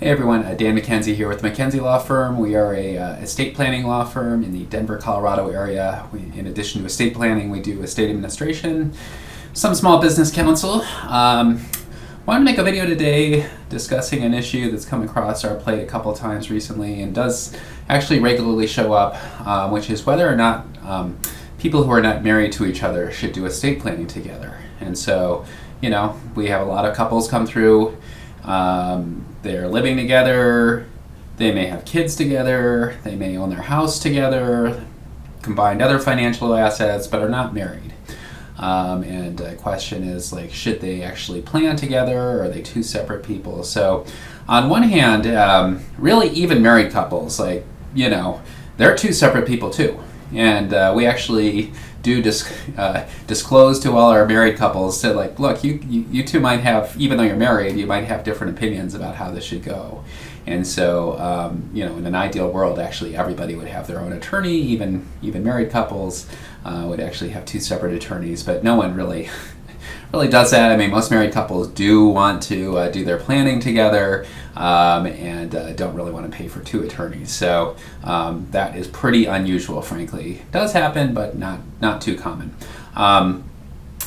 Hey everyone, Dan McKenzie here with McKenzie Law Firm. We are a estate planning law firm in the Denver, Colorado area. In addition to estate planning, we do estate administration, some small business counsel. Wanted to make a video today discussing an issue that's come across our plate a couple of times recently and does actually regularly show up, which is whether or not people who are not married to each other should do estate planning together. And so, we have a lot of couples come through. They're living together, they may have kids together, they may own their house together, combined other financial assets, but are not married. And the question is, should they actually plan together, or are they two separate people? So on one hand, really even married couples, they're two separate people too. And we actually do disclose to all our married couples that, look, you two might have, even though you're married, you might have different opinions about how this should go. And so, in an ideal world, actually everybody would have their own attorney, even married couples would actually have two separate attorneys, but no one really does that. I mean, most married couples do want to do their planning together and don't really want to pay for two attorneys. So that is pretty unusual, frankly. It does happen, but not too common.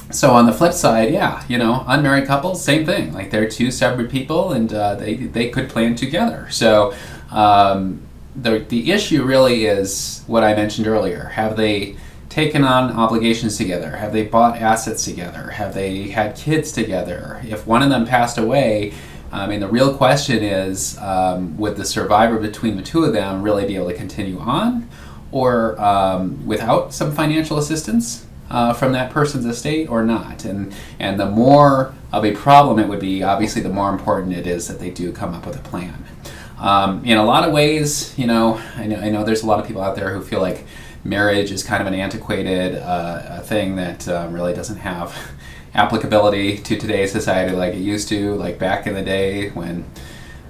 So on the flip side, unmarried couples, same thing. They're two separate people, and they could plan together. So the issue really is what I mentioned earlier. Have they taken on obligations together? Have they bought assets together? Have they had kids together? If one of them passed away, the real question is, would the survivor between the two of them really be able to continue on, or without some financial assistance from that person's estate, or not? And the more of a problem it would be, obviously, the more important it is that they do come up with a plan. In a lot of ways, I know there's a lot of people out there who feel like marriage is kind of an antiquated thing that really doesn't have applicability to today's society like it used to, like back in the day when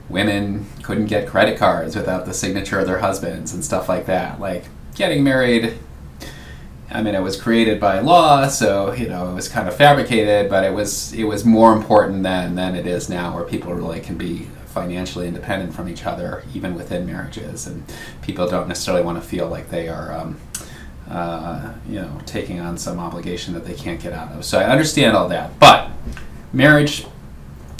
women couldn't get credit cards without the signature of their husbands and stuff like that. Getting married, it was created by law, so it was kind of fabricated, but it was more important then than it is now, where people really can be financially independent from each other, even within marriages, and people don't necessarily want to feel like they are taking on some obligation that they can't get out of. So I understand all that, but marriage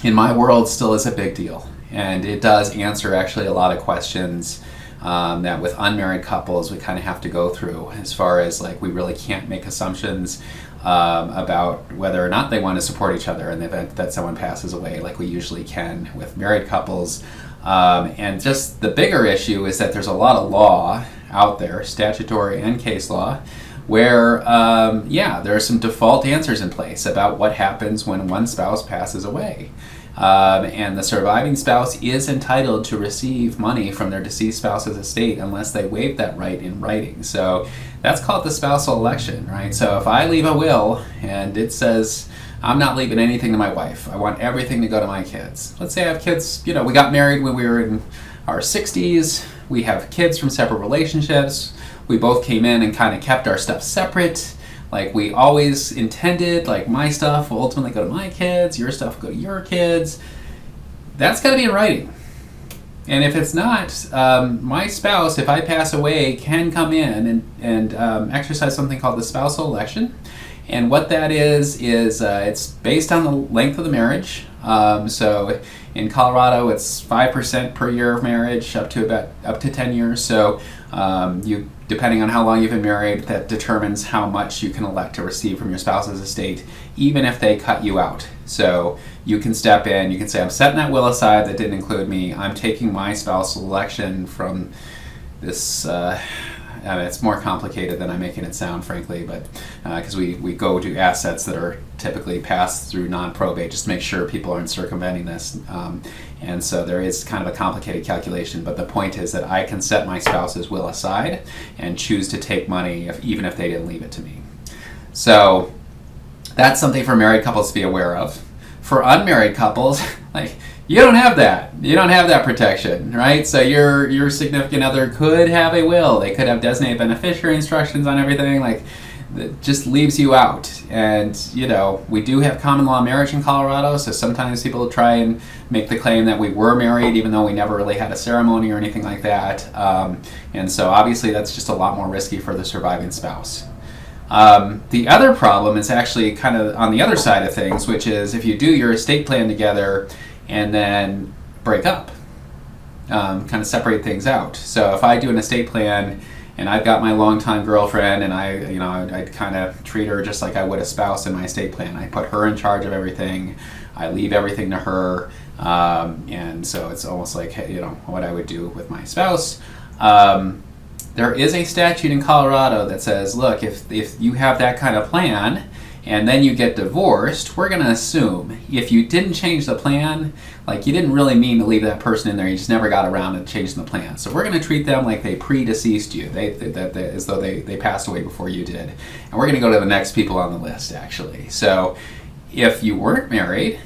in my world still is a big deal, and it does answer actually a lot of questions that with unmarried couples we kind of have to go through, as far as we really can't make assumptions about whether or not they want to support each other in the event that someone passes away, like we usually can with married couples. And just the bigger issue is that there's a lot of law out there, statutory and case law, where there are some default answers in place about what happens when one spouse passes away. And the surviving spouse is entitled to receive money from their deceased spouse's estate unless they waive that right in writing. So that's called the spousal election, right? So if I leave a will and it says, I'm not leaving anything to my wife, I want everything to go to my kids. Let's say I have kids, we got married when we were in our 60s, we have kids from separate relationships, we both came in and kind of kept our stuff separate. We always intended, my stuff will ultimately go to my kids, your stuff will go to your kids. That's got to be in writing. And if it's not, my spouse, if I pass away, can come in and exercise something called the spousal election. And what that is it's based on the length of the marriage. So in Colorado, it's 5% per year of marriage, up to 10 years. So depending on how long you've been married, that determines how much you can elect to receive from your spouse's estate, even if they cut you out. So you can step in, you can say, I'm setting that will aside that didn't include me, I'm taking my spousal election from this, it's more complicated than I'm making it sound, frankly, but because we go to assets that are typically passed through non-probate, just to make sure people aren't circumventing this. And so there is kind of a complicated calculation, but the point is that I can set my spouse's will aside and choose to take money even if they didn't leave it to me. So that's something for married couples to be aware of. For unmarried couples, you don't have that. You don't have that protection, right? So your significant other could have a will. They could have designated beneficiary instructions on everything. that just leaves you out. And, you know, we do have common law marriage in Colorado, so sometimes people try and make the claim that we were married even though we never really had a ceremony or anything like that. And so obviously that's just a lot more risky for the surviving spouse. The other problem is actually kind of on the other side of things, which is if you do your estate plan together and then break up, kind of separate things out. So if I do an estate plan and I've got my longtime girlfriend and I kind of treat her just like I would a spouse in my estate plan. I put her in charge of everything. I leave everything to her. And so it's almost like, you know, what I would do with my spouse. There is a statute in Colorado that says, look, if you have that kind of plan and then you get divorced, we're going to assume if you didn't change the plan, like you didn't really mean to leave that person in there, you just never got around to changing the plan. So we're going to treat them like they predeceased you, as though they passed away before you did. And we're going to go to the next people on the list, actually. So if you weren't married,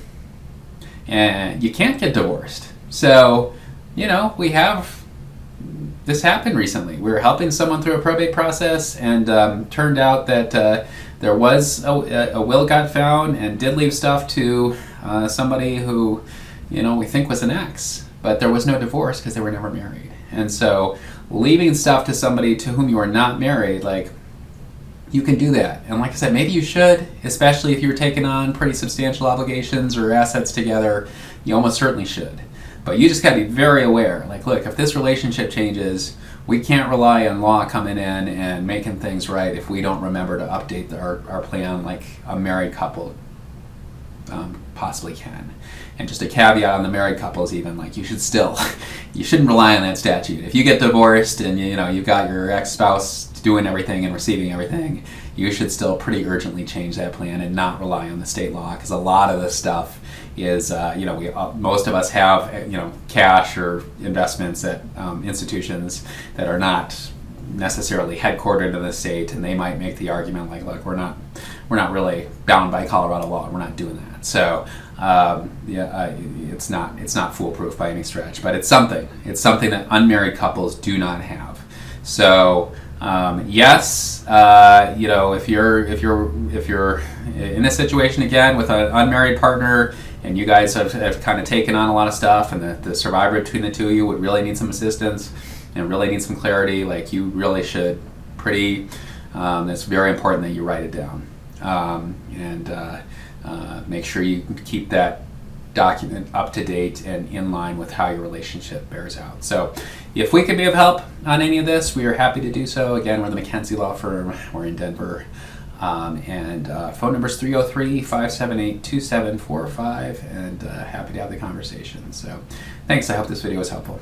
and you can't get divorced. So, you know, we have this happened recently. We were helping someone through a probate process, and turned out that there was a will got found and did leave stuff to somebody who, you know, we think was an ex, but there was no divorce because they were never married. And so leaving stuff to somebody to whom you are not married, like, you can do that. And like I said, maybe you should, especially if you're taking on pretty substantial obligations or assets together. You almost certainly should. But you just got to be very aware. Like, look, if this relationship changes, we can't rely on law coming in and making things right if we don't remember to update our plan like a married couple possibly can. And just a caveat on the married couples, even, like, you shouldn't rely on that statute. If you get divorced and you know you've got your ex-spouse doing everything and receiving everything, you should still pretty urgently change that plan and not rely on the state law, because a lot of this stuff is, most of us have, cash or investments at institutions that are not necessarily headquartered in the state, and they might make the argument like, look, we're not really bound by Colorado law, and we're not doing that. So it's not foolproof by any stretch, but it's something that unmarried couples do not have. So yes, if you're in a situation again with an unmarried partner and you guys have kind of taken on a lot of stuff, and the survivor between the two of you would really need some assistance and really need some clarity, like, you really should it's very important that you write it down, and make sure you keep that document up to date and in line with how your relationship bears out. So if we can be of help on any of this, we are happy to do so. Again, we're the McKenzie Law Firm. We're in Denver. And phone number is 303-578-2745, and happy to have the conversation. So thanks. I hope this video was helpful.